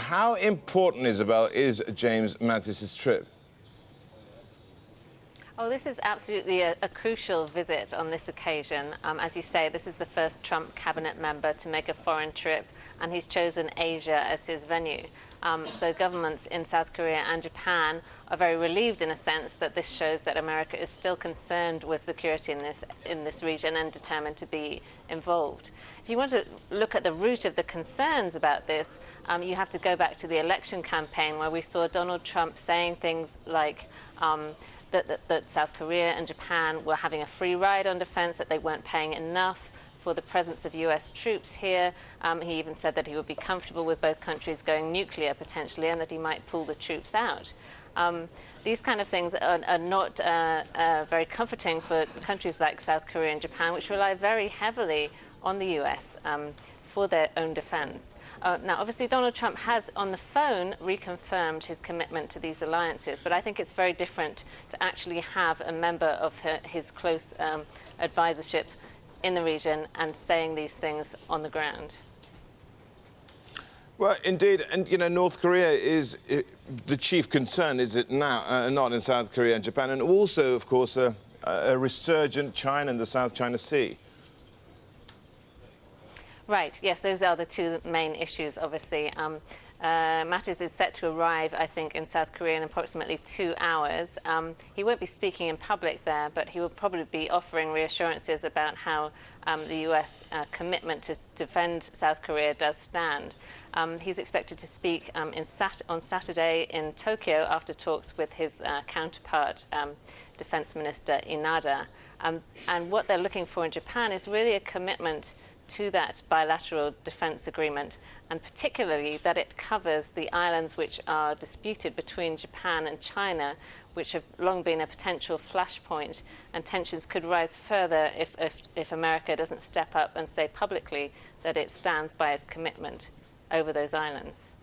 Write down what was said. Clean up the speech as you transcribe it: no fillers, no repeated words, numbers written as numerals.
How important, Isabel, is James Mattis' trip? Oh, this is absolutely a crucial visit on this occasion. As you say, this is the first Trump cabinet member to make a foreign trip, and he's chosen Asia as his venue. So governments in South Korea and Japan are very relieved, in a sense, that this shows that America is still concerned with security in this region and determined to be involved. If you want to look at the root of the concerns about this, you have to go back to the election campaign, where we saw Donald Trump saying things like that South Korea and Japan were having a free ride on defense, that they weren't paying enough for the presence of U.S. troops here. He even said that he would be comfortable with both countries going nuclear potentially, and that he might pull the troops out. These kind of things are not very comforting for countries like South Korea and Japan, which rely very heavily on the U.S. For their own defense. Now, obviously, Donald Trump has, on the phone, reconfirmed his commitment to these alliances, but I think it's very different to actually have a member of his close advisorship in the region and saying these things on the ground. Well, indeed, and, you know, North Korea is the chief concern, is it now, not in South Korea and Japan, and also, of course, a resurgent China in the South China Sea. Right, yes, those are the two main issues, obviously. Mattis is set to arrive, I think, in South Korea in approximately 2 hours. He won't be speaking in public there, but he will probably be offering reassurances about how the U.S. Commitment to defend South Korea does stand. He's expected to speak on Saturday in Tokyo after talks with his counterpart, Defense Minister Inada. And what they're looking for in Japan is really a commitment to that bilateral defense agreement, and particularly that it covers the islands which are disputed between Japan and China, which have long been a potential flashpoint, and tensions could rise further if America doesn't step up and say publicly that it stands by its commitment over those islands.